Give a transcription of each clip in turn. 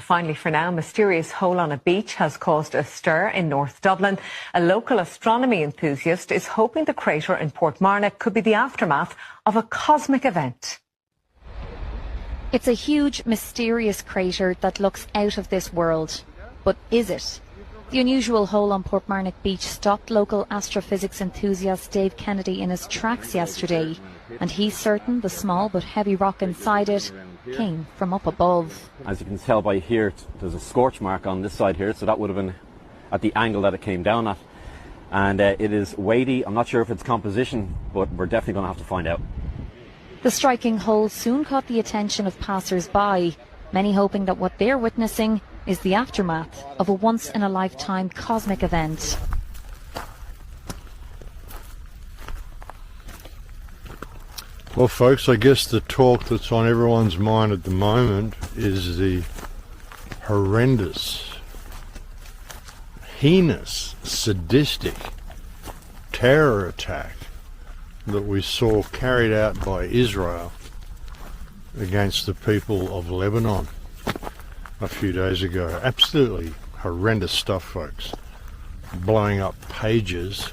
finally for now, mysterious hole on a beach has caused a stir in North Dublin. A local astronomy enthusiast is hoping the crater in Portmarnock could be the aftermath of a cosmic event. It's a huge, mysterious crater that looks out of this world. But is it? The unusual hole on Portmarnock Beach stopped local astrophysics enthusiast Dave Kennedy in his tracks yesterday, and he's certain the small but heavy rock inside it came from up above. As you can tell by here, there's a scorch mark on this side here, so that would have been at the angle that it came down at. And it is weighty. I'm not sure if it's composition, but we're definitely going to have to find out. The striking hole soon caught the attention of passers-by, many hoping that what they're witnessing is the aftermath of a once-in-a-lifetime cosmic event. Well, folks, I guess the talk that's on everyone's mind at the moment is the horrendous, heinous, sadistic terror attack that we saw carried out by Israel against the people of Lebanon a few days ago. Absolutely horrendous stuff, folks. Blowing up pages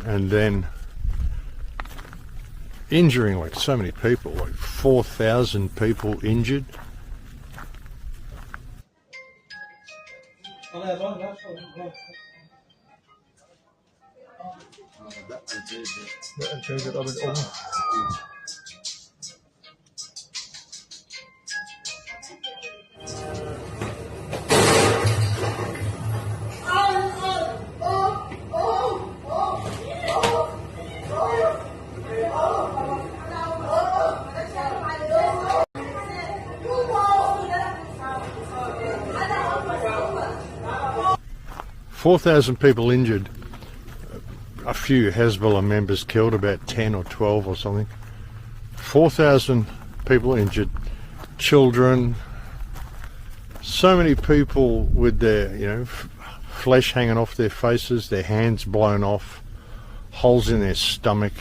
and then injuring like so many people, like 4,000 people injured. People injured, a few Hezbollah members killed, about 10 or 12 or something. 4,000 people injured, children, so many people with their, flesh hanging off their faces, their hands blown off, holes in their stomach.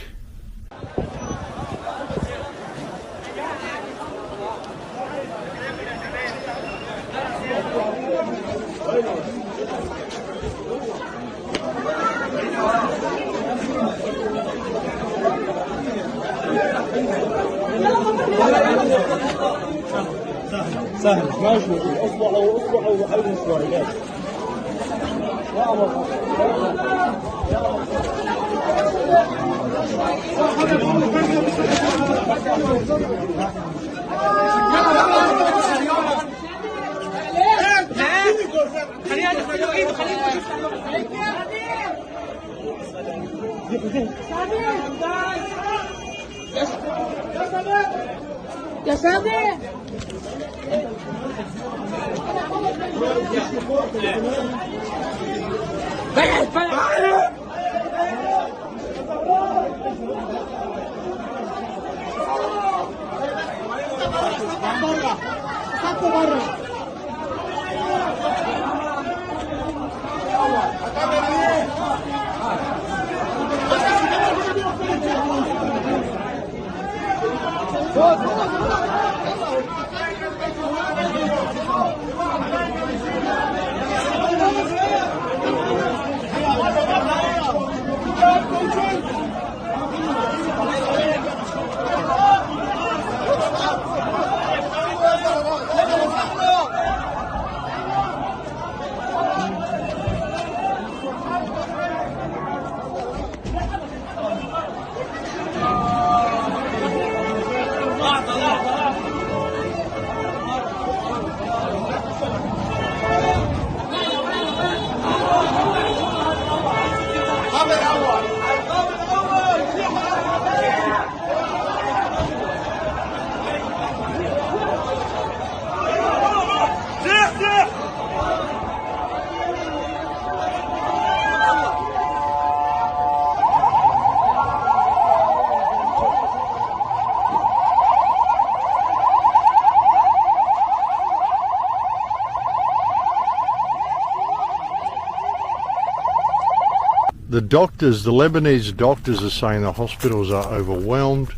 The Lebanese doctors are saying the hospitals are overwhelmed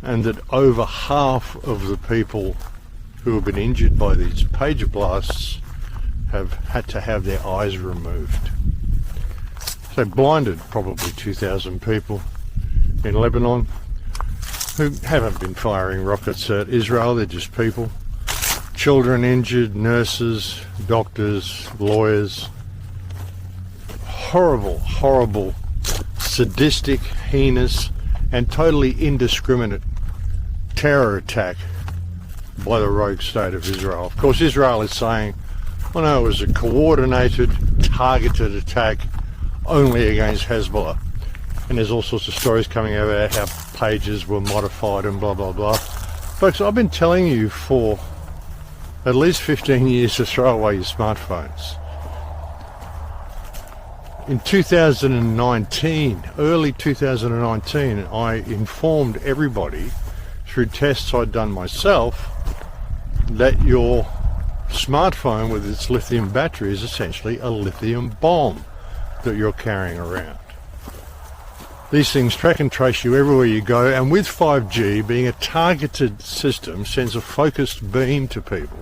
and that over half of the people who have been injured by these pager blasts have had to have their eyes removed. So blinded probably 2,000 people in Lebanon who haven't been firing rockets at Israel, they're just people. Children injured, nurses, doctors, lawyers. Horrible, horrible, sadistic, heinous and totally indiscriminate terror attack by the rogue state of Israel. Of course, Israel is saying, well, no, it was a coordinated, targeted attack only against Hezbollah. And there's all sorts of stories coming out about how pages were modified and blah, blah, blah. Folks, I've been telling you for at least 15 years to throw away your smartphones. In 2019, early 2019, I informed everybody through tests I'd done myself that your smartphone with its lithium battery is essentially a lithium bomb that you're carrying around. These things track and trace you everywhere you go, and with 5G being a targeted system, sends a focused beam to people.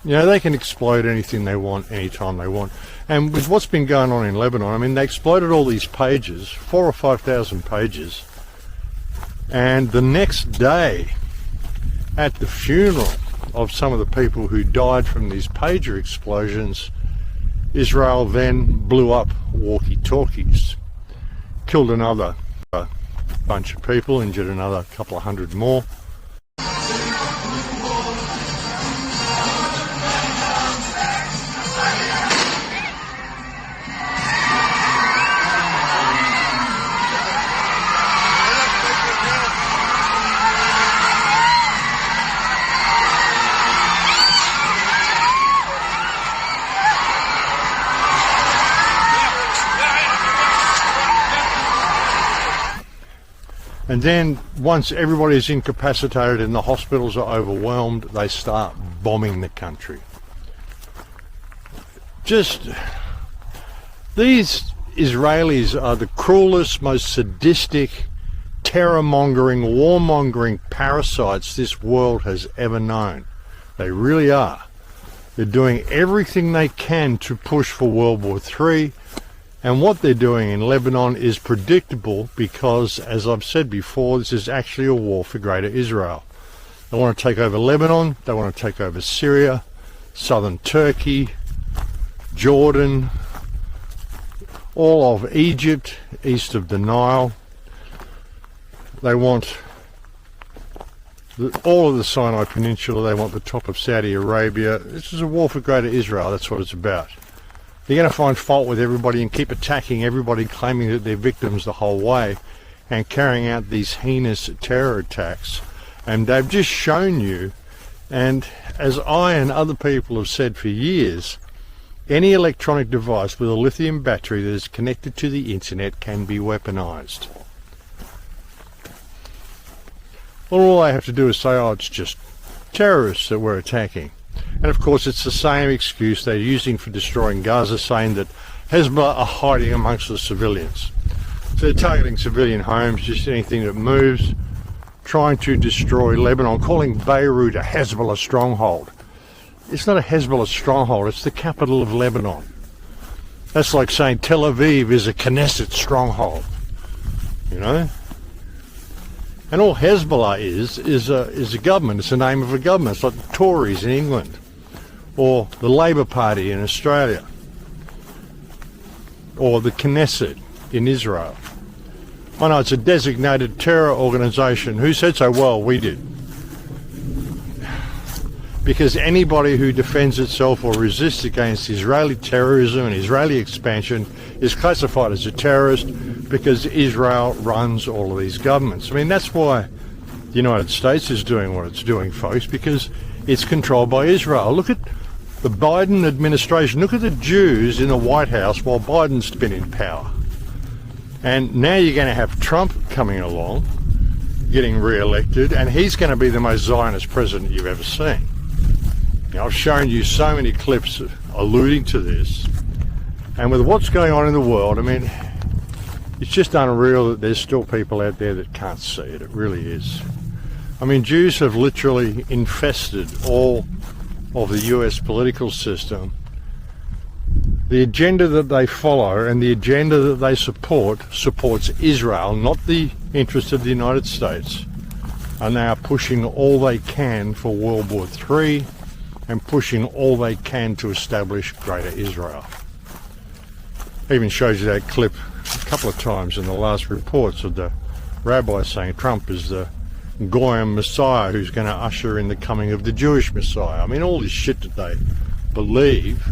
You know, they can explode anything they want, anytime they want. And with what's been going on in Lebanon, I mean, they exploded all these pages, 4,000 or 5,000 pages, and the next day, at the funeral of some of the people who died from these pager explosions, Israel then blew up walkie-talkies, killed another bunch of people, injured another couple of hundred more. And then once everybody's incapacitated and the hospitals are overwhelmed, they start bombing the country. Just, these Israelis are the cruelest, most sadistic, terror-mongering, war-mongering parasites this world has ever known. They really are. They're doing everything they can to push for World War III. And what they're doing in Lebanon is predictable because, as I've said before, this is actually a war for Greater Israel. They want to take over Lebanon, they want to take over Syria, southern Turkey, Jordan, all of Egypt, east of the Nile. They want all of the Sinai Peninsula, they want the top of Saudi Arabia. This is a war for Greater Israel, that's what it's about. They're going to find fault with everybody and keep attacking everybody, claiming that they're victims the whole way and carrying out these heinous terror attacks. And they've just shown you, and as I and other people have said for years, any electronic device with a lithium battery that is connected to the internet can be weaponized. Well, all they have to do is say, oh, it's just terrorists that we're attacking. And of course it's the same excuse they're using for destroying Gaza, saying that Hezbollah are hiding amongst the civilians. So they're targeting civilian homes, just anything that moves, trying to destroy Lebanon, calling Beirut a Hezbollah stronghold. It's not a Hezbollah stronghold, it's the capital of Lebanon. That's like saying Tel Aviv is a Knesset stronghold, you know? And all Hezbollah is a government, it's the name of a government. It's like the Tories in England, or the Labour Party in Australia, or the Knesset in Israel. Oh no, it's a designated terror organisation. Who said so? Well, we did. Because anybody who defends itself or resists against Israeli terrorism and Israeli expansion is classified as a terrorist, because Israel runs all of these governments. I mean, that's why the United States is doing what it's doing, folks, because it's controlled by Israel. Look at the Biden administration. Look at the Jews in the White House while Biden's been in power. And now you're going to have Trump coming along, getting re-elected, and he's going to be the most Zionist president you've ever seen. Now, I've shown you so many clips alluding to this. And with what's going on in the world, I mean, it's just unreal that there's still people out there that can't see it. It really is. I mean, Jews have literally infested all of the US political system. The agenda that they follow and the agenda that they support supports Israel, not the interest of the United States. And they are pushing all they can for World War III and pushing all they can to establish Greater Israel. Even shows you that clip a couple of times in the last reports of the rabbi saying Trump is the Goyim Messiah who's going to usher in the coming of the Jewish Messiah. I mean, all this shit that they believe.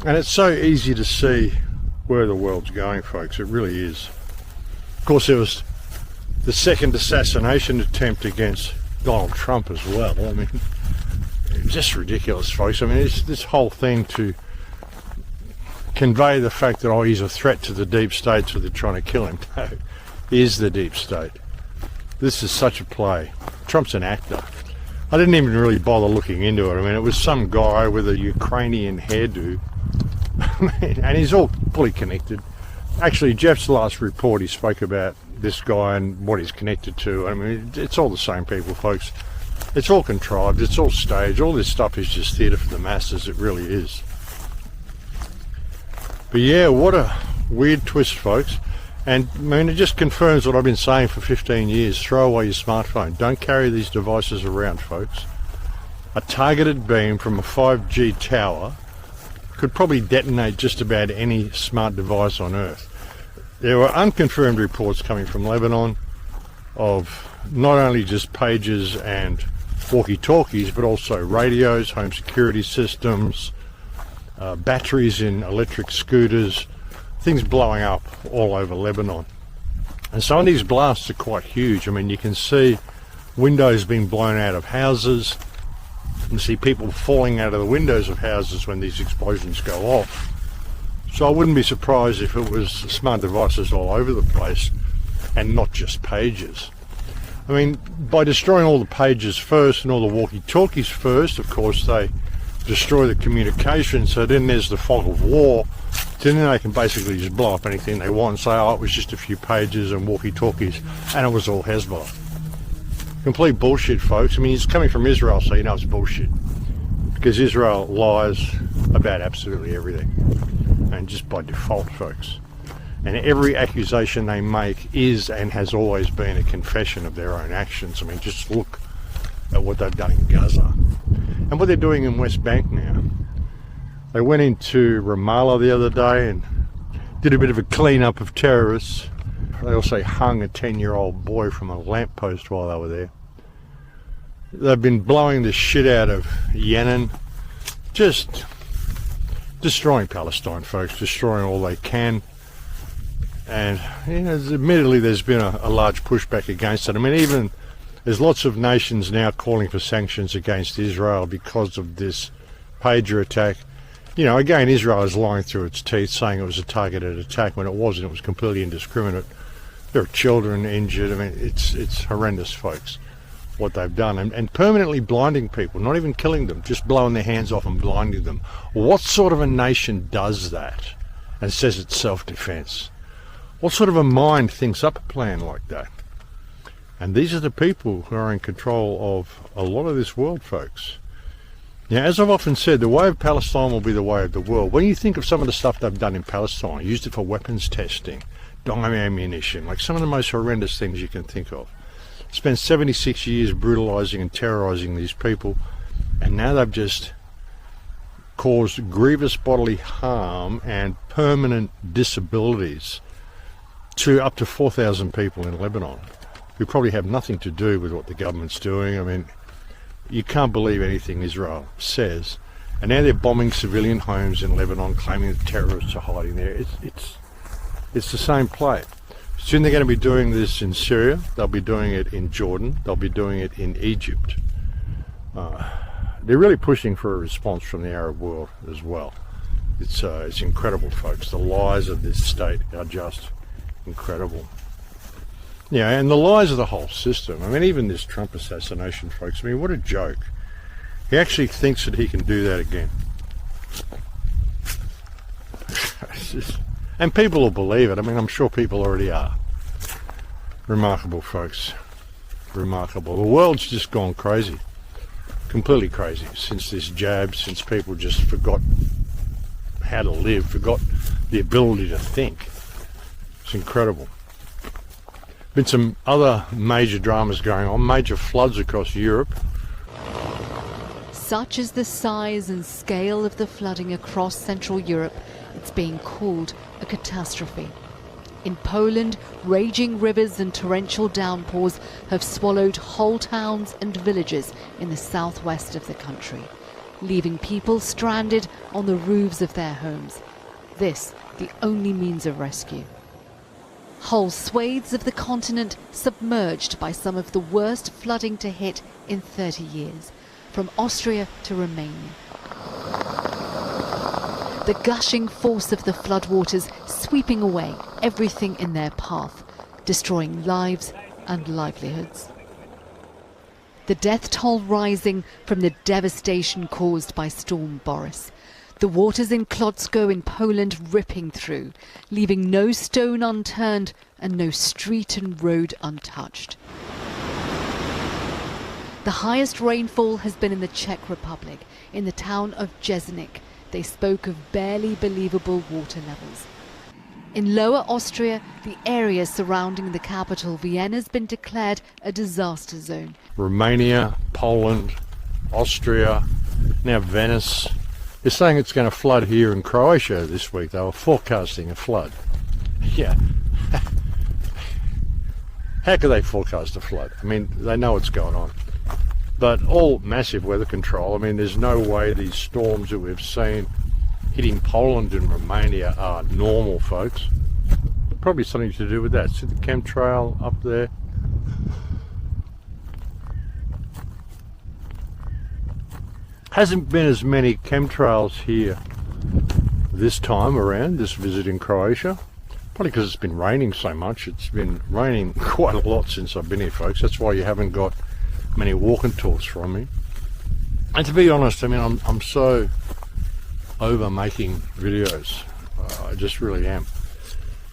And it's so easy to see where the world's going, folks. It really is. Of course, there was the second assassination attempt against Donald Trump as well. I mean, it's just ridiculous, folks. I mean, it's this whole thing to convey the fact that, oh, he's a threat to the deep state, so they're trying to kill him. No, he is the deep state. This is such a play. Trump's an actor. I didn't even really bother looking into it. I mean, it was some guy with a Ukrainian hairdo. And he's all fully connected. Actually, Jeff's last report, he spoke about this guy and what he's connected to. I mean, it's all the same people, folks. It's all contrived. It's all staged. All this stuff is just theatre for the masses. It really is. But yeah, what a weird twist, folks. And I mean, it just confirms what I've been saying for 15 years. Throw away your smartphone. Don't carry these devices around, folks. A targeted beam from a 5G tower could probably detonate just about any smart device on Earth. There were unconfirmed reports coming from Lebanon of not only just pagers and walkie-talkies, but also radios, home security systems, batteries in electric scooters, things blowing up all over Lebanon. And some of these blasts are quite huge. I mean, you can see windows being blown out of houses. You see people falling out of the windows of houses when these explosions go off. So I wouldn't be surprised if it was smart devices all over the place and not just pagers. I mean, by destroying all the pagers first and all the walkie-talkies first, of course, they destroy the communication, so then there's the fog of war. So then they can basically just blow up anything they want and say, oh, it was just a few pages and walkie-talkies, and it was all Hezbollah. Complete bullshit, folks. I mean, it's coming from Israel, so you know it's bullshit. Because Israel lies about absolutely everything. And just by default, folks. And every accusation they make is and has always been a confession of their own actions. I mean, just look at what they've done in Gaza. And what they're doing in West Bank now. They went into Ramallah the other day and did a bit of a clean-up of terrorists. They also hung a 10-year-old boy from a lamppost while they were there. They've been blowing the shit out of Yemen. Just destroying Palestine, folks. Destroying all they can. And, you know, admittedly there's been a large pushback against it. I mean, even there's lots of nations now calling for sanctions against Israel because of this pager attack. You know, again, Israel is lying through its teeth, saying it was a targeted attack when it wasn't. It was completely indiscriminate. There are children injured. I mean, it's horrendous, folks, what they've done. And permanently blinding people, not even killing them, just blowing their hands off and blinding them. What sort of a nation does that and says it's self-defense? What sort of a mind thinks up a plan like that? And these are the people who are in control of a lot of this world, folks. Now, as I've often said, the way of Palestine will be the way of the world. When you think of some of the stuff they've done in Palestine, used it for weapons testing, dime ammunition, like some of the most horrendous things you can think of. Spent 76 years brutalizing and terrorizing these people, and now they've just caused grievous bodily harm and permanent disabilities to up to 4,000 people in Lebanon, who probably have nothing to do with what the government's doing. I mean, you can't believe anything Israel says. And now they're bombing civilian homes in Lebanon, claiming that terrorists are hiding there. It's the same play. Soon they're going to be doing this in Syria. They'll be doing it in Jordan. They'll be doing it in Egypt. They're really pushing for a response from the Arab world as well. It's incredible, folks. The lies of this state are just incredible. Yeah, and the lies of the whole system. I mean, even this Trump assassination, folks, I mean, what a joke. He actually thinks that he can do that again. And people will believe it. I mean, I'm sure people already are. Remarkable, folks. remarkable. The world's just gone crazy, completely crazy, since this jab, since people just forgot how to live, forgot the ability to think. It's incredible. Been some other major dramas going on, major floods across Europe. Such is the size and scale of the flooding across Central Europe, it's being called a catastrophe. In Poland, raging rivers and torrential downpours have swallowed whole towns and villages in the southwest of the country, leaving people stranded on the roofs of their homes. This, the only means of rescue. Whole swathes of the continent submerged by some of the worst flooding to hit in 30 years, from Austria to Romania. The gushing force of the floodwaters sweeping away everything in their path, destroying lives and livelihoods. The death toll rising from the devastation caused by Storm Boris. The waters in Kłodzko in Poland ripping through, leaving no stone unturned and no street and road untouched. The highest rainfall has been in the Czech Republic, in the town of Jesenik. They spoke of barely believable water levels. In Lower Austria, the area surrounding the capital Vienna has been declared a disaster zone. Romania, Poland, Austria, now Venice. They're saying it's going to flood here in Croatia this week. They were forecasting a flood. Yeah. How could they forecast a flood? I mean, they know what's going on. But all massive weather control. I mean, there's no way these storms that we've seen hitting Poland and Romania are normal, folks. Probably something to do with that. See the chemtrail up there? Hasn't been as many chemtrails here this time around, this visit in Croatia. Probably because it's been raining so much. It's been raining quite a lot since I've been here, folks. That's why you haven't got many walking tours from me. And to be honest, I mean, I'm so over making videos. I just really am.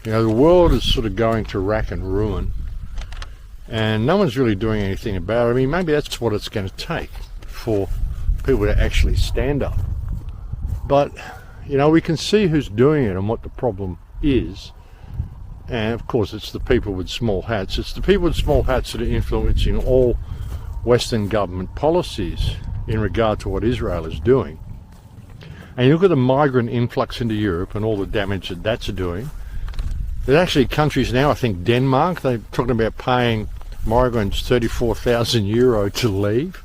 You know, the world is sort of going to rack and ruin, and no one's really doing anything about it. I mean, maybe that's what it's going to take for people to actually stand up. But, you know, we can see who's doing it and what the problem is. And of course, it's the people with small hats. It's the people with small hats that are influencing all Western government policies in regard to what Israel is doing. And you look at the migrant influx into Europe and all the damage that that's doing. There's actually countries now, I think Denmark, they're talking about paying migrants €34,000 to leave.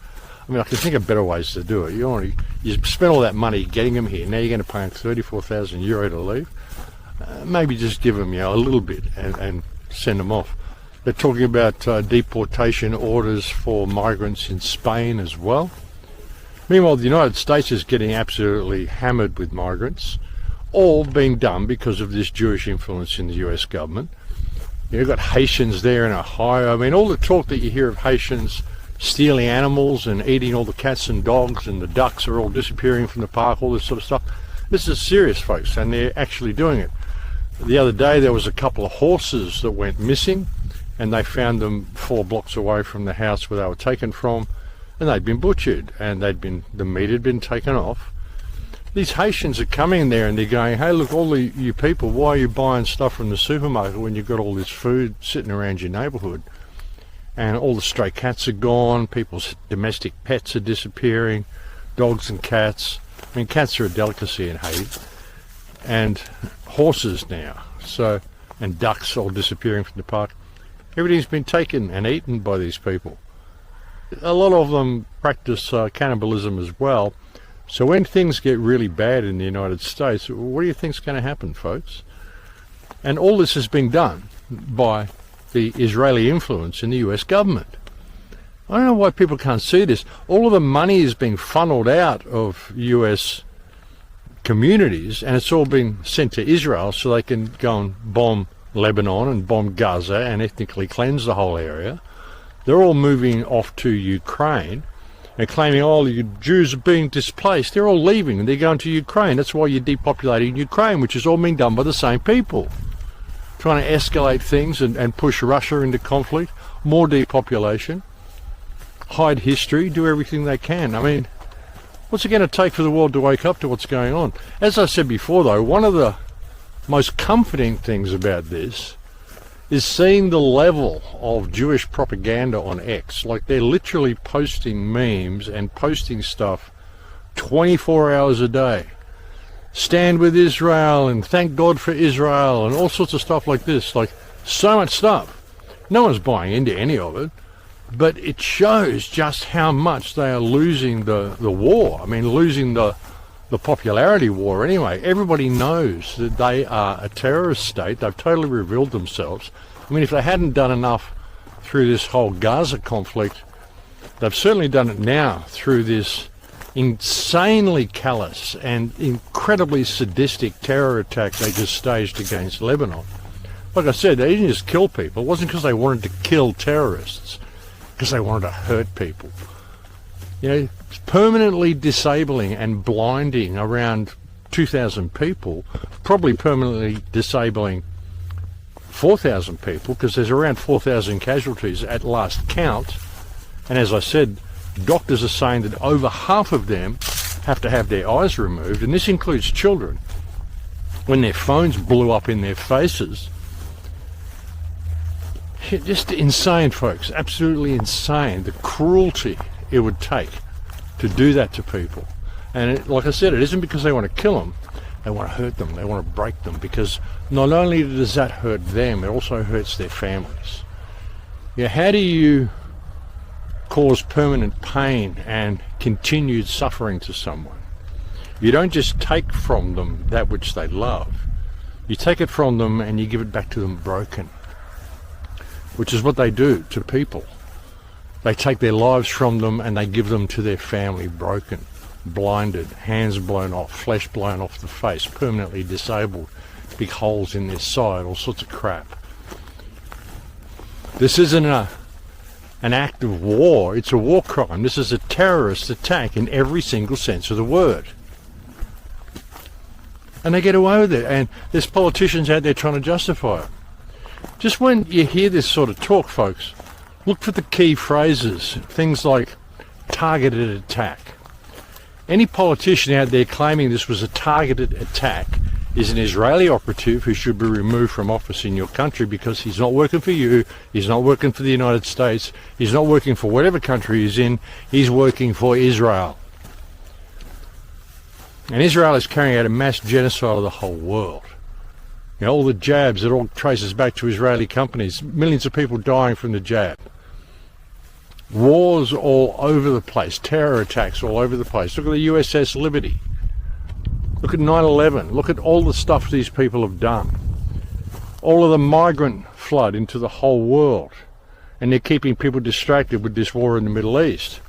I mean, I can think of better ways to do it. You spend all that money getting them here. Now you're going to pay them €34,000 to leave. Maybe just give them, you know, a little bit and send them off. They're talking about deportation orders for migrants in Spain as well. Meanwhile, the United States is getting absolutely hammered with migrants, all being done because of this Jewish influence in the US government. You've got Haitians there in Ohio. I mean, all the talk that you hear of Haitians stealing animals and eating all the cats and dogs, and the ducks are all disappearing from the park, all this sort of stuff. This is serious, folks, and they're actually doing it. The other day there was a couple of horses that went missing, and they found them 4 blocks away from the house where they were taken from, and they'd been butchered, and the meat had been taken off. These Haitians are coming there and they're going, hey, look, all you people, why are you buying stuff from the supermarket when you've got all this food sitting around your neighbourhood? And all the stray cats are gone, people's domestic pets are disappearing, dogs and cats. I mean, cats are a delicacy in Haiti. And horses now, and ducks all disappearing from the park. Everything's been taken and eaten by these people. A lot of them practice cannibalism as well. So when things get really bad in the United States, what do you think's going to happen, folks? And all this is being done by the Israeli influence in the US government. I don't know why people can't see this. All of the money is being funneled out of US communities, and it's all been sent to Israel so they can go and bomb Lebanon and bomb Gaza and ethnically cleanse the whole area. They're all moving off to Ukraine and claiming, oh, the Jews are being displaced. They're all leaving and they're going to Ukraine. That's why you're depopulating Ukraine, which is all being done by the same people. trying to escalate things and push Russia into conflict, more depopulation, hide history, do everything they can. I mean, what's it going to take for the world to wake up to what's going on? As I said before, though, one of the most comforting things about this is seeing the level of Jewish propaganda on X. Like, they're literally posting memes and posting stuff 24 hours a day. Stand with Israel and thank God for Israel and all sorts of stuff like this. Like, so much stuff. No one's buying into any of it, but it shows just how much they are losing the war. I mean, losing the popularity war anyway. Everybody knows that they are a terrorist state. They've totally revealed themselves. I mean, if they hadn't done enough through this whole Gaza conflict, they've certainly done it now through this insanely callous and incredibly sadistic terror attack they just staged against Lebanon. Like I said, they didn't just kill people. It wasn't because they wanted to kill terrorists, because they wanted to hurt people. You know, permanently disabling and blinding around 2,000 people, probably permanently disabling 4,000 people, because there's around 4,000 casualties at last count. And as I said, doctors are saying that over half of them have to have their eyes removed, and this includes children. When their phones blew up in their faces, just insane, folks, absolutely insane, the cruelty it would take to do that to people. And like I said, it isn't because they want to kill them, they want to hurt them, they want to break them, because not only does that hurt them, it also hurts their families. Yeah, how do you cause permanent pain and continued suffering to someone? You don't just take from them that which they love. You take it from them and you give it back to them broken, which is what they do to people. They take their lives from them and they give them to their family broken, blinded, hands blown off, flesh blown off the face, permanently disabled, big holes in their side, all sorts of crap. This isn't an act of war, it's a war crime. This is a terrorist attack in every single sense of the word. And they get away with it, and there's politicians out there trying to justify it. Just when you hear this sort of talk, folks, look for the key phrases, things like targeted attack. Any politician out there claiming this was a targeted attack is an Israeli operative who should be removed from office in your country, because he's not working for you, he's not working for the United States, he's not working for whatever country he's in, he's working for Israel. And Israel is carrying out a mass genocide of the whole world. You know, all the jabs, it all traces back to Israeli companies, millions of people dying from the jab. Wars all over the place, terror attacks all over the place. Look at the USS Liberty. Look at 9/11. Look at all the stuff these people have done. All of the migrant flood into the whole world. And they're keeping people distracted with this war in the Middle East.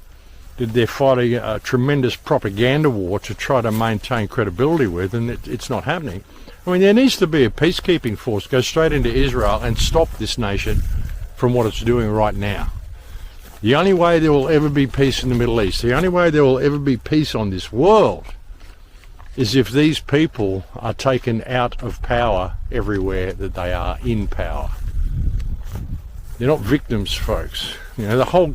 They're fighting a tremendous propaganda war to try to maintain credibility with, and it's not happening. I mean, there needs to be a peacekeeping force go straight into Israel and stop this nation from what it's doing right now. The only way there will ever be peace in the Middle East, the only way there will ever be peace on this world, is if these people are taken out of power everywhere that they are in power. They're not victims, folks. You know, the whole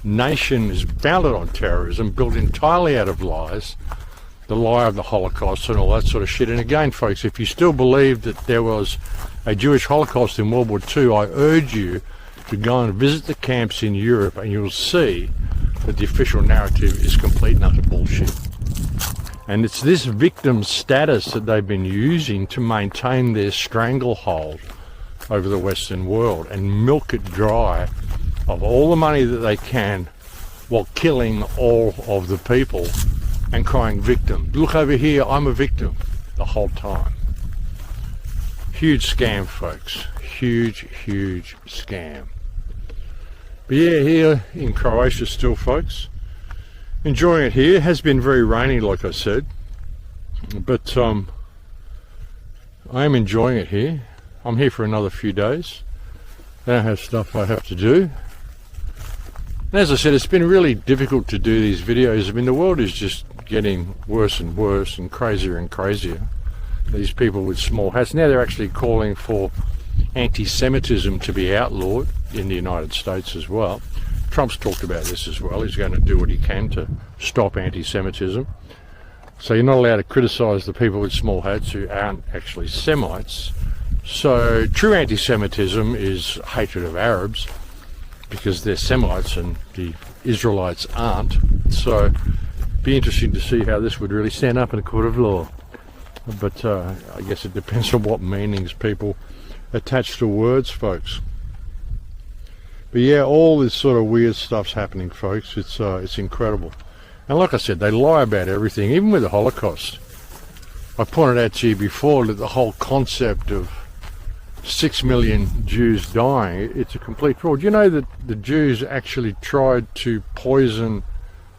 nation is founded on terrorism, built entirely out of lies, the lie of the Holocaust and all that sort of shit. And again, folks, if you still believe that there was a Jewish Holocaust in World War II, I urge you to go and visit the camps in Europe, and you'll see that the official narrative is complete and utter bullshit. And it's this victim status that they've been using to maintain their stranglehold over the Western world and milk it dry of all the money that they can, while killing all of the people and crying victim. Look over here, I'm a victim, the whole time. Huge scam, folks. Huge, huge scam. But yeah, here in Croatia still, folks. Enjoying it here. It has been very rainy, like I said. But I am enjoying it here. I'm here for another few days. Then I have stuff I have to do. And as I said, it's been really difficult to do these videos. I mean, the world is just getting worse and worse and crazier and crazier. these people with small hats. Now they're actually calling for anti-Semitism to be outlawed in the United States as well. Trump's talked about this as well. He's going to do what he can to stop anti-Semitism. So you're not allowed to criticise the people with small hats who aren't actually Semites. So true anti-Semitism is hatred of Arabs because they're Semites and the Israelites aren't. So it'd be interesting to see how this would really stand up in a court of law. But I guess it depends on what meanings people attach to words, folks. But yeah, all this sort of weird stuff's happening, folks. It's incredible. And like I said, they lie about everything, even with the Holocaust. I pointed out to you before that the whole concept of 6 million Jews dying, it's a complete fraud. You know that the Jews actually tried to poison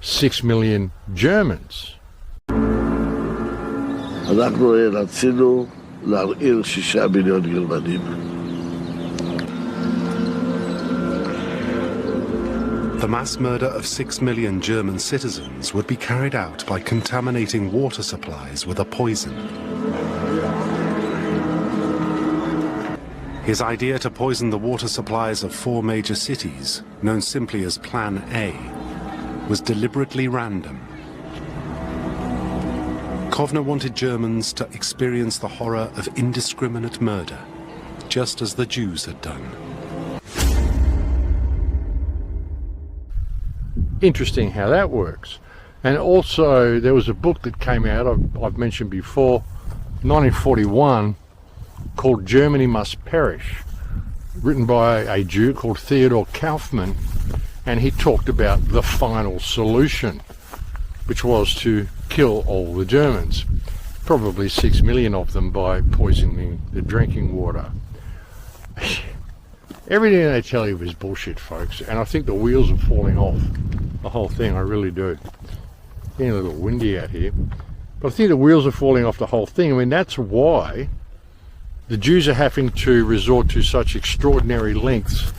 6 million Germans. אנחנו רצינו להרעיל 6 מיליון גרמנים. The mass murder of 6 million German citizens would be carried out by contaminating water supplies with a poison. His idea to poison the water supplies of 4 major cities, known simply as Plan A, was deliberately random. Kovner wanted Germans to experience the horror of indiscriminate murder, just as the Jews had done. Interesting how that works. And also there was a book that came out, I've mentioned before, 1941, called Germany Must Perish, written by a Jew called Theodor Kaufmann, and he talked about the final solution, which was to kill all the Germans, probably 6 million of them by poisoning the drinking water. Everything they tell you is bullshit, folks, and I think the wheels are falling off the whole thing. I really do. Getting a little windy out here, but I think the wheels are falling off the whole thing. I mean, that's why the Jews are having to resort to such extraordinary lengths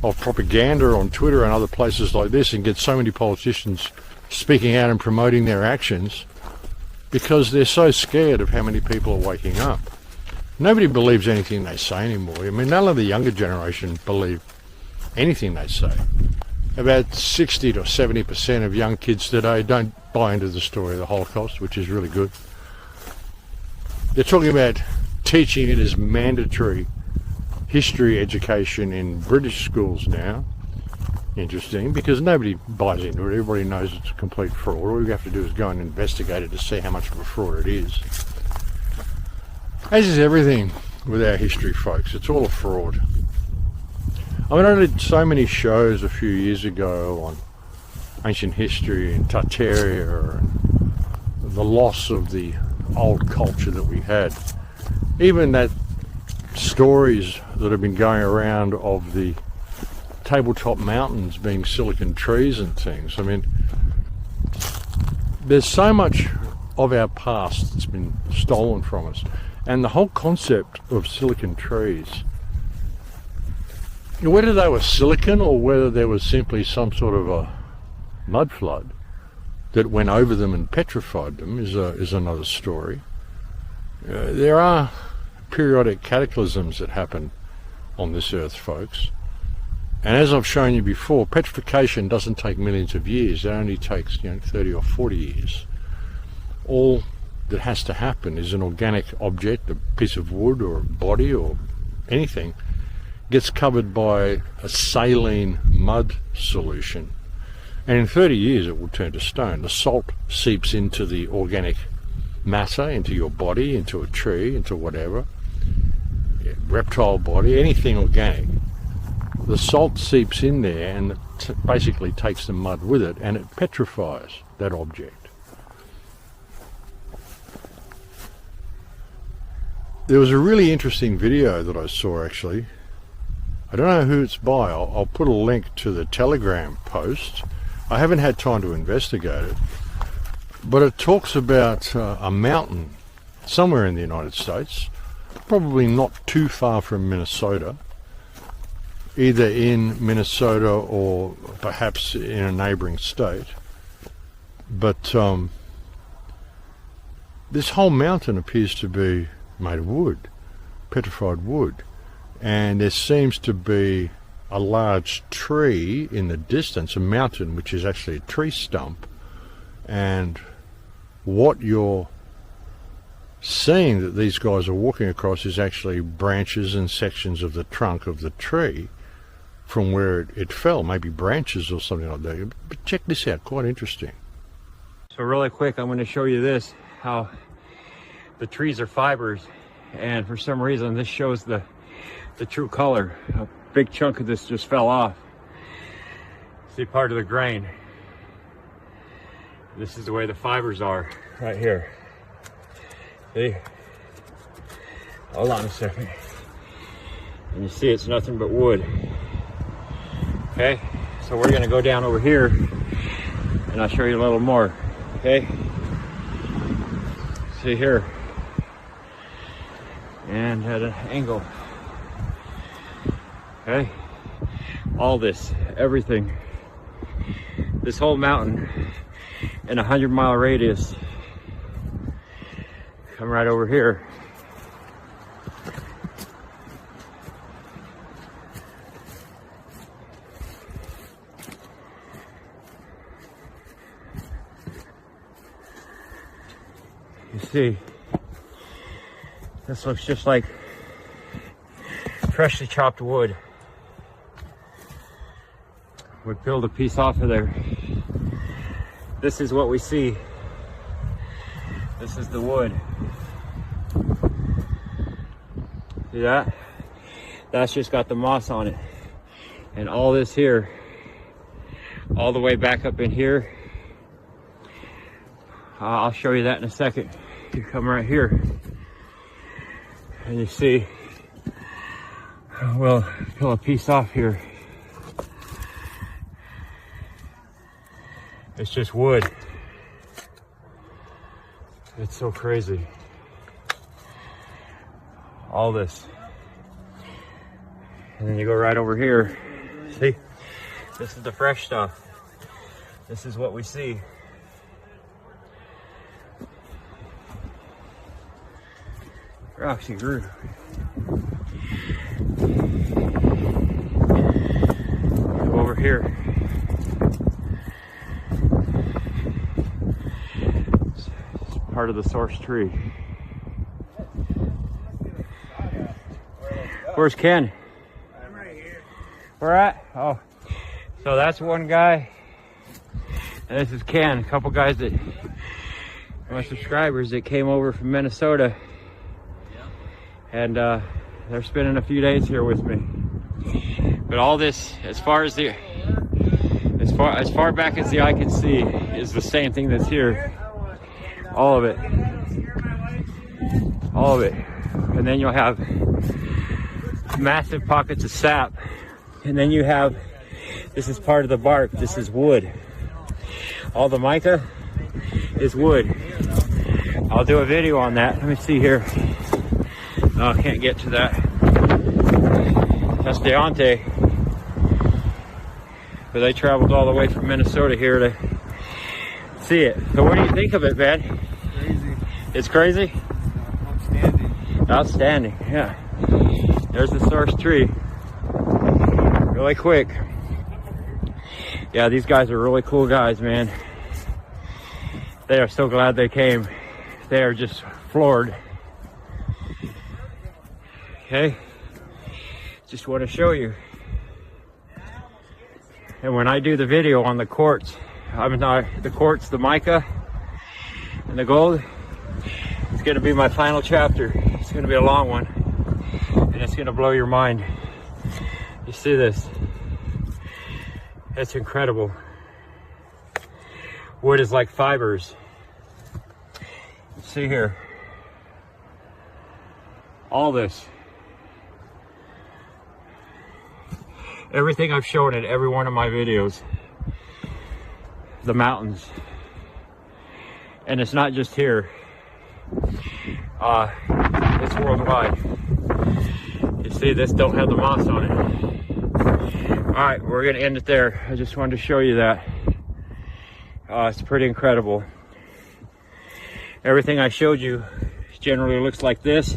of propaganda on Twitter and other places like this, and get so many politicians speaking out and promoting their actions, because they're so scared of how many people are waking up. Nobody believes anything they say anymore. I mean, none of the younger generation believe anything they say. About 60 to 70% of young kids today don't buy into the story of the Holocaust, which is really good. They're talking about teaching it as mandatory history education in British schools now. Interesting, because nobody buys into it. Everybody knows it's a complete fraud. All you have to do is go and investigate it to see how much of a fraud it is. As is everything with our history, folks. It's all a fraud. I mean, I did so many shows a few years ago on ancient history and Tartaria and the loss of the old culture that we had. Even that stories that have been going around of the tabletop mountains being silicon trees and things. I mean, there's so much of our past that's been stolen from us. And the whole concept of silicon trees, whether they were silicon or whether there was simply some sort of a mud flood that went over them and petrified them is another story. There are periodic cataclysms that happen on this earth, folks. And as I've shown you before, petrification doesn't take millions of years. It only takes 30 or 40 years. All that has to happen is an organic object, a piece of wood or a body or anything, gets covered by a saline mud solution. And in 30 years it will turn to stone. The salt seeps into the organic matter, into your body, into a tree, into whatever, reptile body, anything organic. The salt seeps in there and basically takes the mud with it, and it petrifies that object. There was a really interesting video that I saw, actually. I don't know who it's by. I'll put a link to the Telegram post. I haven't had time to investigate it, but it talks about a mountain somewhere in the United States, probably not too far from Minnesota, either in Minnesota or perhaps in a neighboring state. But this whole mountain appears to be made of wood, petrified wood, and there seems to be a large tree in the distance, a mountain which is actually a tree stump, and what you're seeing that these guys are walking across is actually branches and sections of the trunk of the tree from where it fell, maybe branches or something like that. But check this out, quite interesting. So really quick, I'm going to show you this, how the trees are fibers, and for some reason this shows the true color. A big chunk of this just fell off. See part of the grain. This is the way the fibers are right here. See? Hold on a second. And you see it's nothing but wood. Okay, so we're gonna go down over here and I'll show you a little more. Okay, see here, and at an angle. Okay, all this, everything, this whole mountain in a 100-mile radius, come right over here. You see, this looks just like freshly chopped wood. We peeled a piece off of there. This is what we see. This is the wood. See that? That's just got the moss on it. And all this here, all the way back up in here, I'll show you that in a second. You come right here and you see, we'll peel a piece off here. It's just wood. It's so crazy. All this. And then you go right over here. See, this is the fresh stuff. This is what we see. Rocks and grew. Go over here. It's part of the source tree. Where's Ken? I'm right here. Where at? Oh, so that's one guy, and this is Ken. A couple guys that, my subscribers that came over from Minnesota. And they're spending a few days here with me. But all this, as far back as the eye can see, is the same thing that's here. All of it. All of it. And then you'll have massive pockets of sap. And then you have, this is part of the bark, this is wood. All the mica is wood. I'll do a video on that. Let me see here. Oh, I can't get to that. That's Deontay. But they traveled all the way from Minnesota here to see it. So what do you think of it, man? Crazy. It's crazy? Outstanding. Outstanding, yeah. There's the source tree. Really quick. Yeah, these guys are really cool guys, man. They are so glad they came. They are just floored. Okay, just want to show you. And when I do the video on the quartz, the mica and the gold, it's going to be my final chapter. It's going to be a long one, and it's going to blow your mind. You see this? It's incredible. Wood is like fibers. See here, all this. Everything I've shown in every one of my videos, the mountains, and it's not just here, it's worldwide. You see, this don't have the moss on it. All right, we're gonna end it there. I just wanted to show you that. It's pretty incredible. Everything I showed you generally looks like this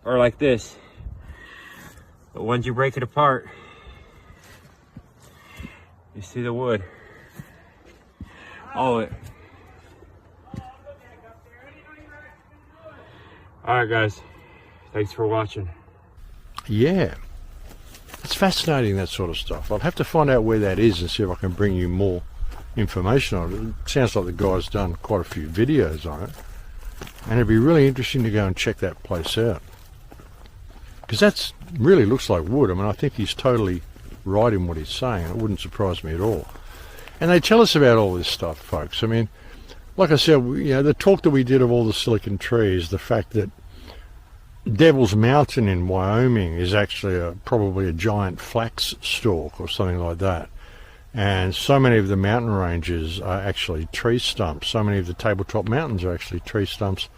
or like this. But once you break it apart, you see the wood. All of it. Alright guys, thanks for watching. Yeah, it's fascinating, that sort of stuff. I'll have to find out where that is and see if I can bring you more information on it. It sounds like the guy's done quite a few videos on it, and it'd be really interesting to go and check that place out, because that's really looks like wood. I mean, I think he's totally right in what he's saying. It wouldn't surprise me at all. And they tell us about all this stuff, folks. I mean, like I said, the talk that we did of all the silicon trees, the fact that Devil's Mountain in Wyoming is actually probably a giant flax stalk or something like that. And so many of the mountain ranges are actually tree stumps. So many of the tabletop mountains are actually tree stumps.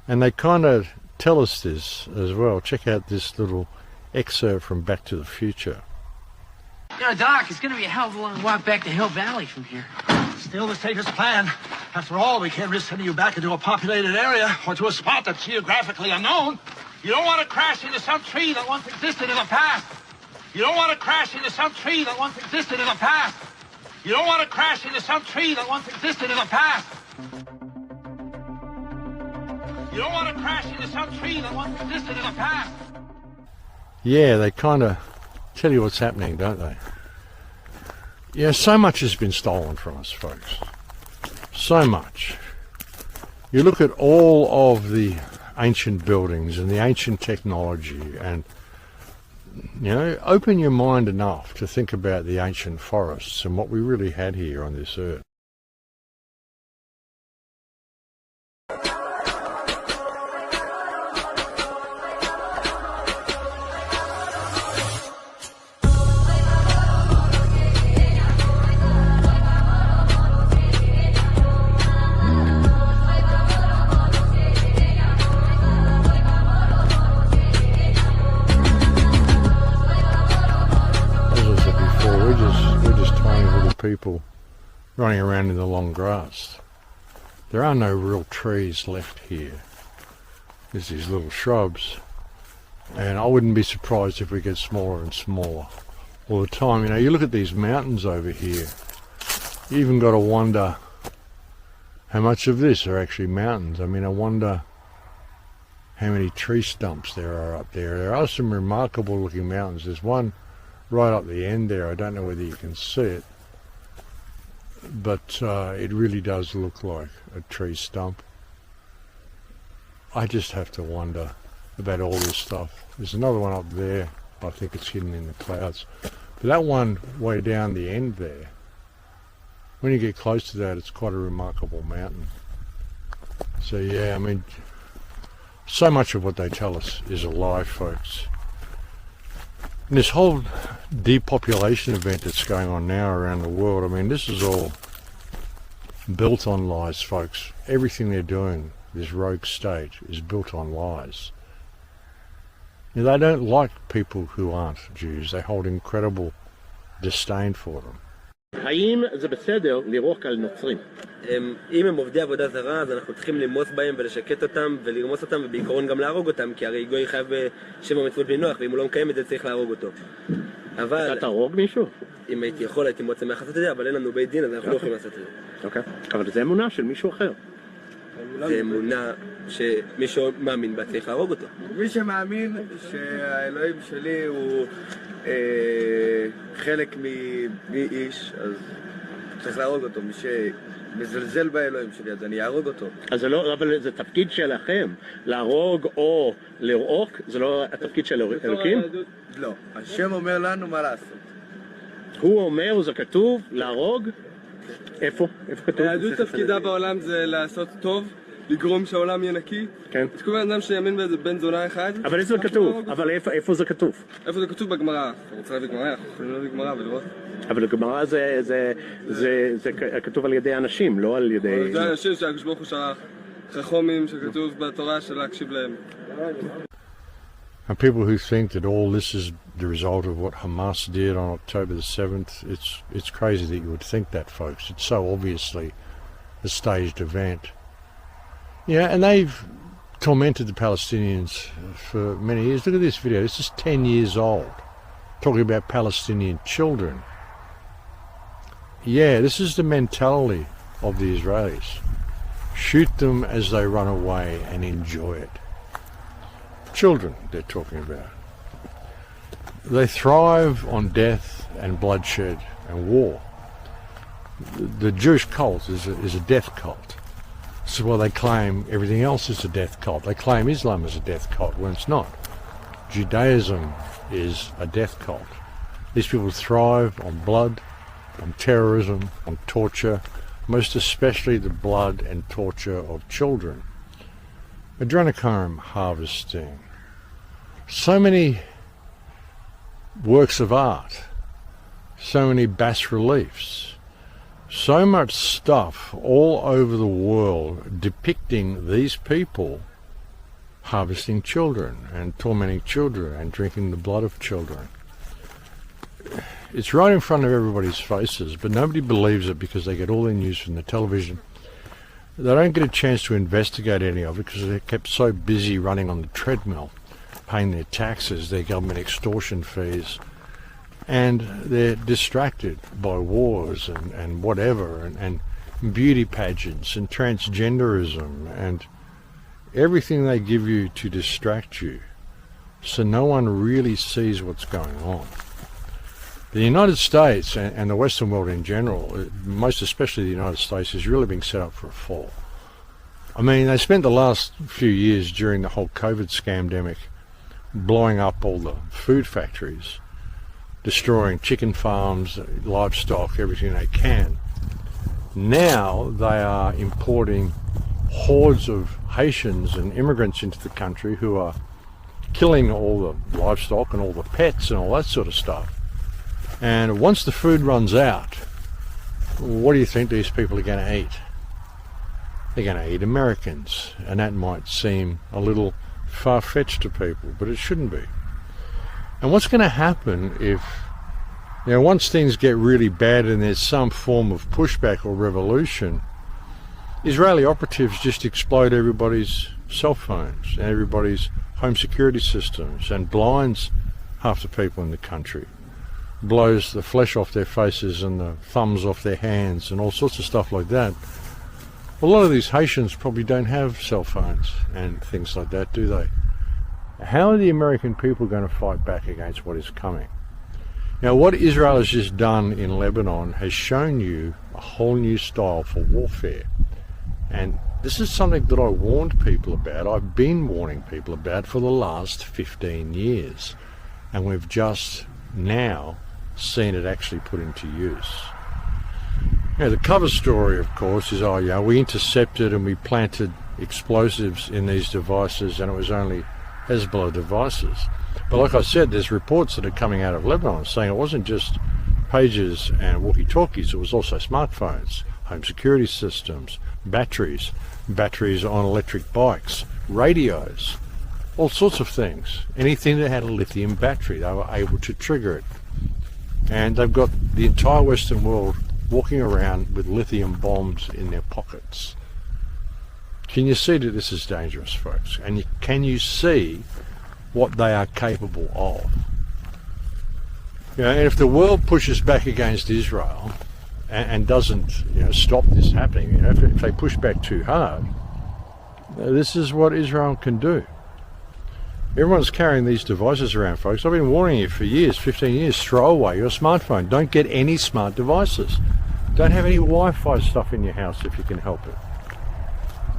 And they kind of tell us this as well. Check out this little excerpt from Back to the Future. You know, Doc, it's going to be a hell of a long walk back to Hill Valley from here. Still the safest plan. After all, we can't risk sending you back into a populated area or to a spot that's geographically unknown. You don't want to crash into some tree that once existed in the past. You don't want to crash into some tree that once existed in the past. You don't want to crash into some tree that once existed in the past. You don't want to crash into some tree that once existed in the past. Yeah, they kind of tell you what's happening, don't they? Yeah, so much has been stolen from us, folks. So much. You look at all of the ancient buildings and the ancient technology, and open your mind enough to think about the ancient forests and what we really had here on this earth. People running around in the long grass. There are no real trees left here. There's these little shrubs, and I wouldn't be surprised if we get smaller and smaller all the time. You look at these mountains over here, you even got to wonder how much of this are actually mountains. I mean, I wonder how many tree stumps there are up there. There are some remarkable looking mountains. There's one right up the end there. I don't know whether you can see it, but it really does look like a tree stump. I just have to wonder about all this stuff. There's another one up there. I think it's hidden in the clouds. But that one way down the end there, when you get close to that, it's quite a remarkable mountain. So yeah, I mean, so much of what they tell us is a lie, folks. And this whole depopulation event that's going on now around the world, I mean, this is all built on lies, folks. Everything they're doing, this rogue state, is built on lies. They don't like people who aren't Jews. They hold incredible disdain for them. האם זה בסדר לירוק על נוצרים? אם הם עובדי עבודה זרה, אז אנחנו צריכים למוס בהם ולשקט אותם ולרמוס אותם, ובעיקרון גם להרוג אותם, כי הרי גוי חייב בשבע מצוות בני נוח, ואם הוא לא מקיים את זה צריך להרוג אותו. אבל... אתה תהרוג מישהו? אם הייתי יכול, הייתי מאוד שמח לעשות את זה, אבל אין לנו בית דין, אז אנחנו לא יכולים לעשות את זה. אוקיי. אבל זה אמונה של מישהו אחר. זה אמונה שמישהו מאמין בה צריך להרוג אותו. מי שמאמין שהאלוהים שלי הוא חלק מאיש, אז צריך להרוג אותו. מי שמזלזל באלוהים שלי, אז אני אהרוג אותו. אז זה לא, אבל זה תפקיד שלכם. להרוג או לרעוק, זה לא התפקיד של אלוקים? לא. השם אומר לנו מה לעשות. הוא אומר, זה כתוב, להרוג? איפה? איפה כתוב? היהדות תפקידה בעולם זה לעשות טוב, לגרום שהעולם יהיה נקי. כן. אז כל אדם שיאמין באיזה בן זונה אחד. אבל איזה כתוב? אבל איפה זה כתוב? איפה זה כתוב בגמרא? אתה רוצה להביא גמרא? אנחנו יכולים להביא גמרא ולראות. אבל הגמרא זה כתוב על ידי אנשים, לא על ידי... על ידי אנשים שהקדוש ברוך הוא שלח חכמים שכתוב בתורה של להקשיב להם. And people who think that all this is the result of what Hamas did on October the 7th, it's crazy that you would think that, folks. It's so obviously a staged event. Yeah, and they've tormented the Palestinians for many years. Look at this video. This is 10 years old, talking about Palestinian children. Yeah, this is the mentality of the Israelis. Shoot them as they run away and enjoy it. Children they're talking about. They thrive on death and bloodshed and war. The Jewish cult is a death cult. So while they claim everything else is a death cult, they claim Islam is a death cult when it's not. Judaism is a death cult. These people thrive on blood, on terrorism, on torture, most especially the blood and torture of children. Adrenochrome harvesting. So many works of art, so many bas-reliefs, so much stuff all over the world depicting these people harvesting children and tormenting children and drinking the blood of children. It's right in front of everybody's faces, but nobody believes it because they get all their news from the television. They don't get a chance to investigate any of it because they're kept so busy running on the treadmill, paying their taxes, their government extortion fees, and they're distracted by wars and whatever, and beauty pageants and transgenderism and everything they give you to distract you, so no one really sees what's going on. The United States and the Western world in general, most especially the United States, is really being set up for a fall. I mean, they spent the last few years during the whole COVID scamdemic blowing up all the food factories, destroying chicken farms, livestock, everything they can. Now they are importing hordes of Haitians and immigrants into the country who are killing all the livestock and all the pets and all that sort of stuff. And once the food runs out, what do you think these people are going to eat? They're going to eat Americans, and that might seem a little far-fetched to people, but it shouldn't be. And what's going to happen if, once things get really bad and there's some form of pushback or revolution, Israeli operatives just explode everybody's cell phones and everybody's home security systems and blinds half the people in the country, blows the flesh off their faces and the thumbs off their hands and all sorts of stuff like that. A lot of these Haitians probably don't have cell phones and things like that, do they? How are the American people going to fight back against what is coming? Now, what Israel has just done in Lebanon has shown you a whole new style for warfare. And this is something that I warned people about. I've been warning people about for the last 15 years. And we've just now seen it actually put into use. The cover story, of course, is, we intercepted and we planted explosives in these devices and it was only Hezbollah devices. But like I said, there's reports that are coming out of Lebanon saying it wasn't just pagers and walkie-talkies, it was also smartphones, home security systems, batteries on electric bikes, radios, all sorts of things. Anything that had a lithium battery, they were able to trigger it. And they've got the entire Western world walking around with lithium bombs in their pockets. Can you see that this is dangerous, folks? And can you see what they are capable of? And if the world pushes back against Israel and doesn't stop this happening, if they push back too hard, this is what Israel can do. Everyone's carrying these devices around, folks. I've been warning you for years, 15 years, throw away your smartphone. Don't get any smart devices. Don't have any Wi-Fi stuff in your house if you can help it.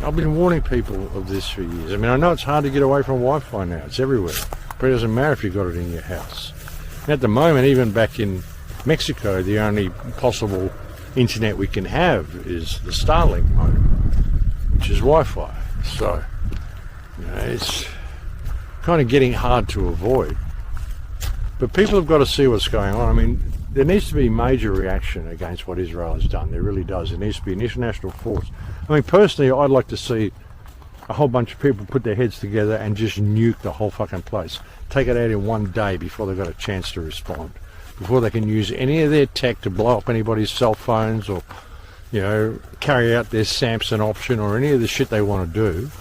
I've been warning people of this for years. I mean, I know it's hard to get away from Wi-Fi now. It's everywhere. But it doesn't matter if you've got it in your house. At the moment, even back in Mexico, the only possible internet we can have is the Starlink modem, which is Wi-Fi. So, it's kind of getting hard to avoid. But people have got to see what's going on. I mean, there needs to be major reaction against what Israel has done. There really does. There needs to be an international force. I mean, personally, I'd like to see a whole bunch of people put their heads together and just nuke the whole fucking place. Take it out in one day before they've got a chance to respond. Before they can use any of their tech to blow up anybody's cell phones or carry out their Samson option or any of the shit they want to do,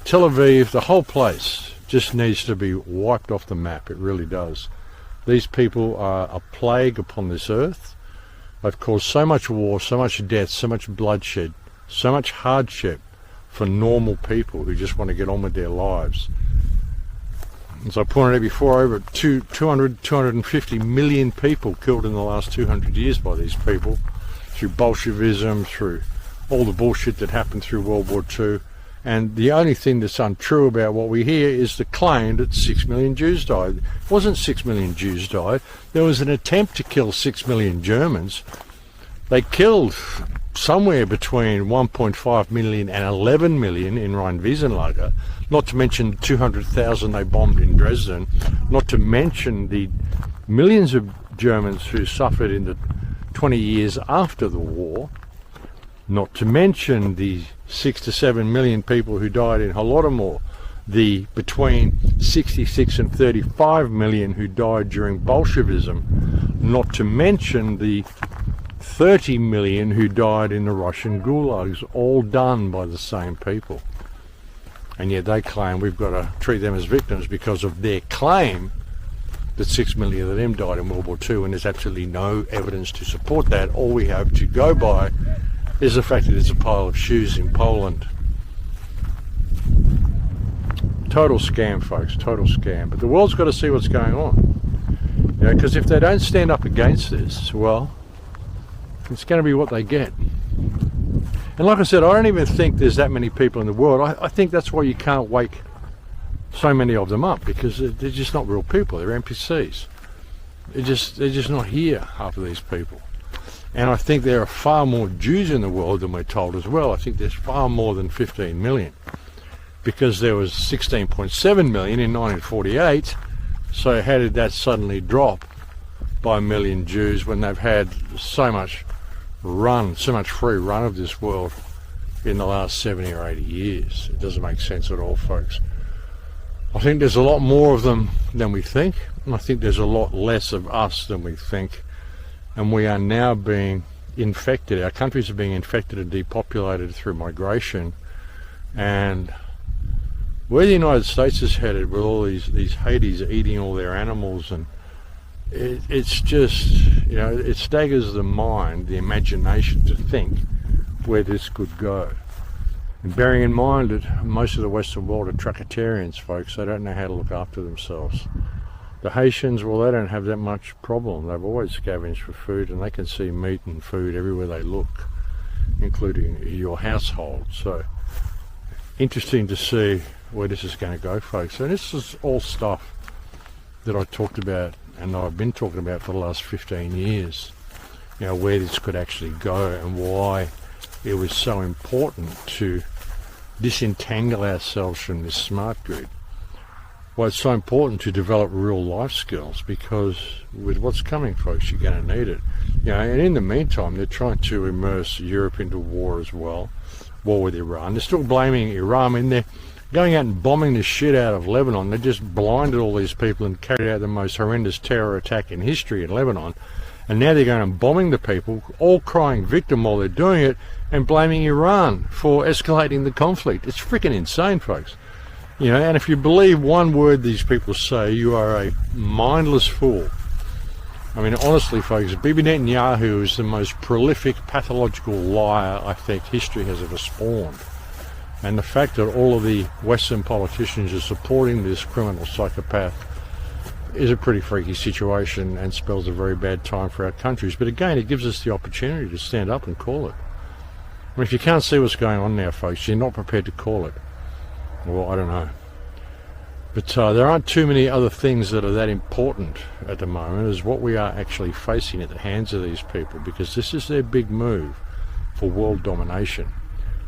Tel Aviv, the whole place, just needs to be wiped off the map. It really does. These people are a plague upon this earth. They've caused so much war, so much death, so much bloodshed, so much hardship for normal people who just want to get on with their lives. As I pointed out before, over 250 million people killed in the last 200 years by these people, through Bolshevism, through all the bullshit that happened through World War II. And the only thing that's untrue about what we hear is the claim that 6 million Jews died. It wasn't 6 million Jews died. There was an attempt to kill 6 million Germans. They killed somewhere between 1.5 million and 11 million in Rhein-Wiesenlager, not to mention 200,000 they bombed in Dresden, not to mention the millions of Germans who suffered in the 20 years after the war, not to mention the 6 to 7 million people who died in Holodomor, the between 66 and 35 million who died during Bolshevism, not to mention the 30 million who died in the Russian gulags, all done by the same people. And yet they claim we've got to treat them as victims because of their claim that 6 million of them died in World War II, and there's absolutely no evidence to support that. All we have to go by is the fact that it's a pile of shoes in Poland. Total scam, folks, total scam. But the world's got to see what's going on. Because if they don't stand up against this, well, it's going to be what they get. And like I said, I don't even think there's that many people in the world. I think that's why you can't wake so many of them up, because they're just not real people. They're NPCs. They're just not here, half of these people. And I think there are far more Jews in the world than we're told as well. I think there's far more than 15 million, because there was 16.7 million in 1948. So how did that suddenly drop by a million Jews when they've had so much free run of this world in the last 70 or 80 years? It doesn't make sense at all, folks. I think there's a lot more of them than we think, and I think there's a lot less of us than we think. And we are now being infected. Our countries are being infected and depopulated through migration. And where the United States is headed with all these Hades eating all their animals, and it's just, it staggers the mind, the imagination to think where this could go. And bearing in mind that most of the Western world are Tractarians, folks, they don't know how to look after themselves. The Haitians, well, they don't have that much problem. They've always scavenged for food, and they can see meat and food everywhere they look, including your household. So, interesting to see where this is going to go, folks. And this is all stuff that I talked about, and I've been talking about for the last 15 years. Where this could actually go, and why it was so important to disentangle ourselves from this smart grid. Well, it's so important to develop real life skills, because with what's coming, folks, you're going to need it. And in the meantime, they're trying to immerse Europe into war as well, war with Iran. They're still blaming Iran. I mean, they're going out and bombing the shit out of Lebanon. They just blinded all these people and carried out the most horrendous terror attack in history in Lebanon. And now they're going and bombing the people, all crying victim while they're doing it, and blaming Iran for escalating the conflict. It's freaking insane, folks. And if you believe one word these people say, you are a mindless fool. I mean, honestly, folks, Bibi Netanyahu is the most prolific, pathological liar I think history has ever spawned. And the fact that all of the Western politicians are supporting this criminal psychopath is a pretty freaky situation, and spells a very bad time for our countries. But again, it gives us the opportunity to stand up and call it. I mean, if you can't see what's going on now, folks, you're not prepared to call it. Well, I don't know. But there aren't too many other things that are that important at the moment as what we are actually facing at the hands of these people, because this is their big move for world domination.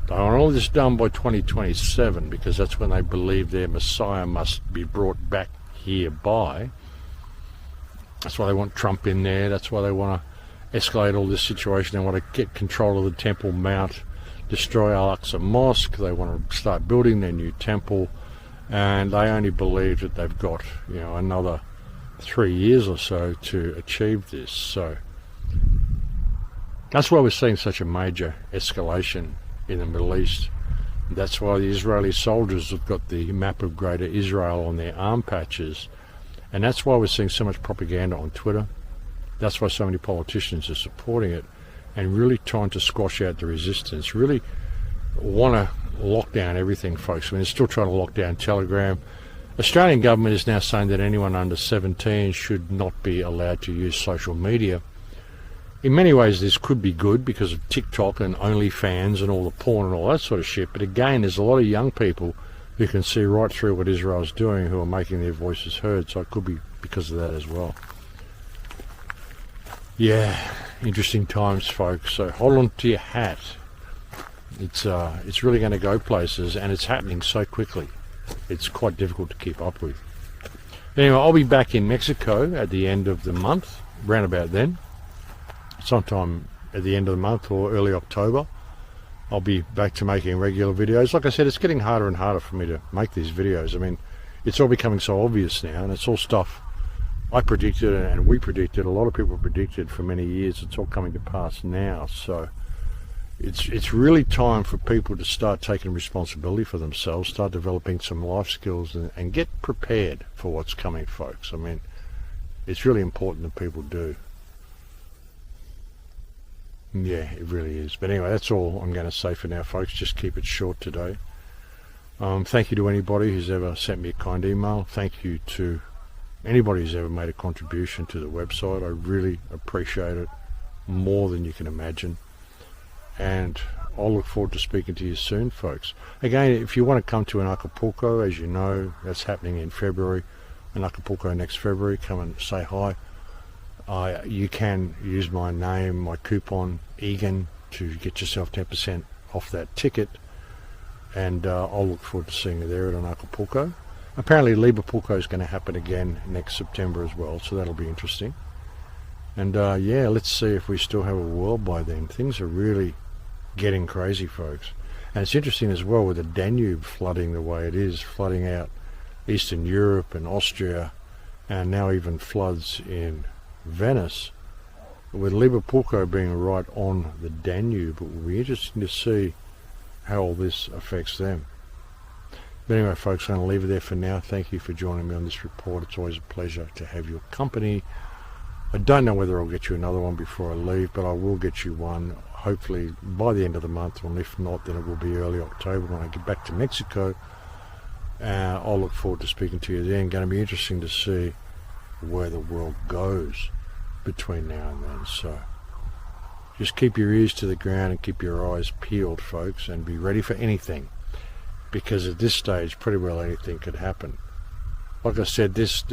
They want all this done by 2027, because that's when they believe their Messiah must be brought back here by. That's why they want Trump in there. That's why they want to escalate all this situation. They want to get control of the Temple Mount, destroy Al-Aqsa Mosque. They want to start building their new temple, and they only believe that they've got another 3 years or so to achieve this. So That's why we're seeing such a major escalation in the Middle East. That's why the Israeli soldiers have got the map of Greater Israel on their arm patches. And that's why we're seeing so much propaganda on Twitter. That's why so many politicians are supporting it and really trying to squash out the resistance, really want to lock down everything, folks. I mean, they're still trying to lock down Telegram. Australian government is now saying that anyone under 17 should not be allowed to use social media. In many ways, this could be good because of TikTok and OnlyFans and all the porn and all that sort of shit. But again, there's a lot of young people who can see right through what Israel's doing, who are making their voices heard. So it could be because of that as well. Yeah, interesting times, folks. So hold on to your hat. It's really going to go places, and it's happening so quickly. It's quite difficult to keep up with. Anyway, I'll be back in Mexico at the end of the month, round about then. Sometime at the end of the month or early October, I'll be back to making regular videos. Like I said, it's getting harder and harder for me to make these videos. I mean, it's all becoming so obvious now, and it's all stuff I predicted and we predicted. A lot of people predicted for many years. It's all coming to pass now. So it's really time for people to start taking responsibility for themselves, start developing some life skills, and get prepared for what's coming, folks. I mean, it's really important that people do. Yeah, it really is. But anyway, that's all I'm going to say for now, folks. Just keep it short today. Thank you to anybody who's ever sent me a kind email. Thank you to anybody who's ever made a contribution to the website. I really appreciate it more than you can imagine. And I'll look forward to speaking to you soon, folks. Again, if you want to come to an Acapulco, as you know, that's happening in February. In Acapulco next February, come and say hi. You can use my name, my coupon, Igan, to get yourself 10% off that ticket. And I'll look forward to seeing you there at an Acapulco. Apparently, Libapulco is going to happen again next September as well, so that'll be interesting. And yeah, let's see if we still have a world by then. Things are really getting crazy, folks. And it's interesting as well with the Danube flooding the way it is, flooding out Eastern Europe and Austria, and now even floods in Venice, with Libapulco being right on the Danube. It will be interesting to see how all this affects them. But anyway, folks, I'm going to leave it there for now. Thank you for joining me on this report. It's always a pleasure to have your company. I don't know whether I'll get you another one before I leave, but I will get you one, hopefully by the end of the month, and if not, then it will be early October when I get back to Mexico. I'll look forward to speaking to you then. Going to be interesting to see where the world goes between now and then. So just keep your ears to the ground and keep your eyes peeled, folks, and be ready for anything, because at this stage pretty well anything could happen. Like I said, this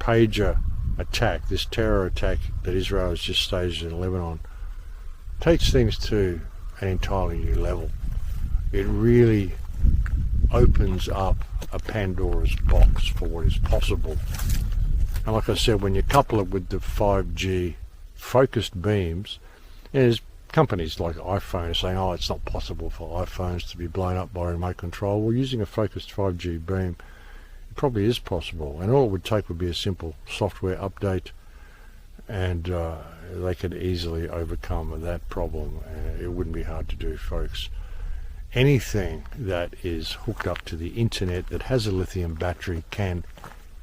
pager attack, this terror attack that Israel has just staged in Lebanon, takes things to an entirely new level. It really opens up a Pandora's box for what is possible. And like I said, when you couple it with the 5G focused beams, there's companies like iPhone saying, oh, it's not possible for iPhones to be blown up by remote control. Well, using a focused 5G beam, it probably is possible. And all it would take would be a simple software update, and they could easily overcome that problem. It wouldn't be hard to do, folks. Anything that is hooked up to the internet that has a lithium battery can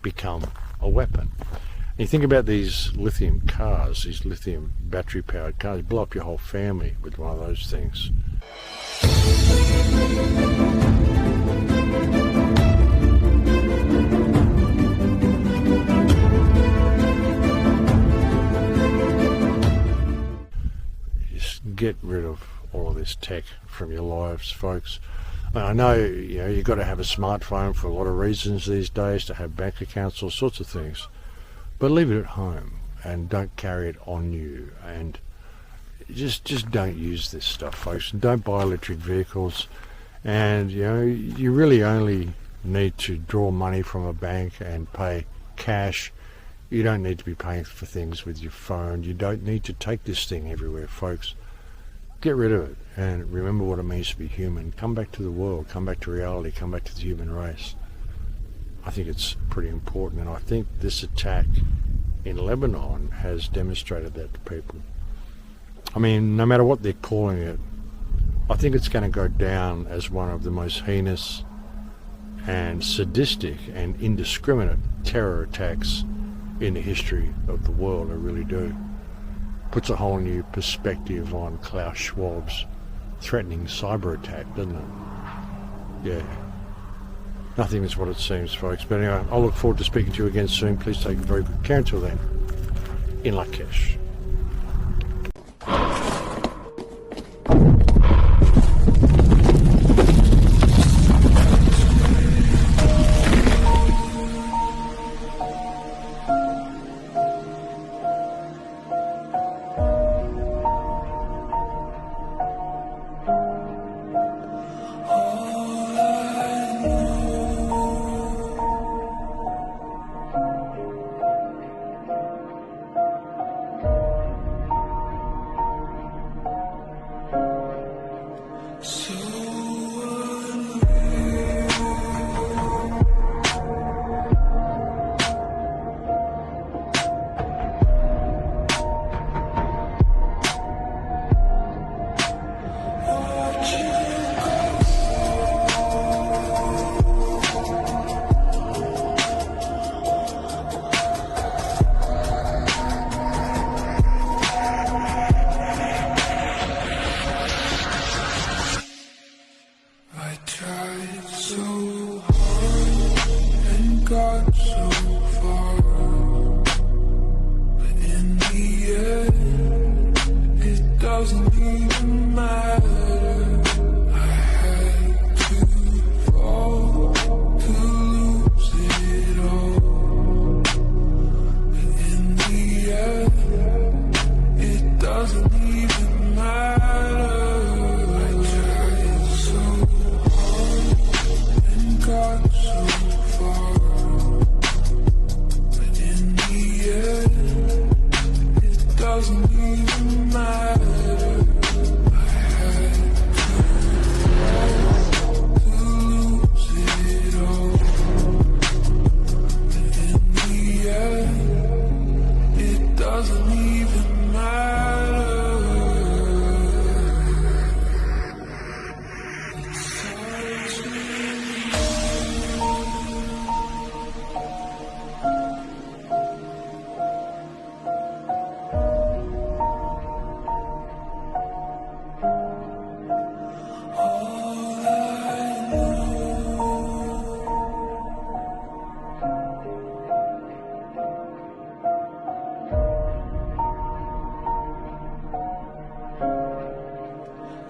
become a weapon. And you think about these lithium cars, these lithium battery powered cars, blow up your whole family with one of those things. Just get rid of all of this tech from your lives, folks. I know, you've got to have a smartphone for a lot of reasons these days, to have bank accounts, all sorts of things. But leave it at home and don't carry it on you. And just don't use this stuff, folks. And don't buy electric vehicles. And, you really only need to draw money from a bank and pay cash. You don't need to be paying for things with your phone. You don't need to take this thing everywhere, folks. Get rid of it and remember what it means to be human. Come back to the world, come back to reality, come back to the human race. I think it's pretty important, and I think this attack in Lebanon has demonstrated that to people. I mean, no matter what they're calling it, I think it's going to go down as one of the most heinous and sadistic and indiscriminate terror attacks in the history of the world. I really do. Puts a whole new perspective on Klaus Schwab's threatening cyber attack, doesn't it? Yeah. Nothing is what it seems, folks. But anyway, I'll look forward to speaking to you again soon. Please take very good care until then. In Lakesh.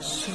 So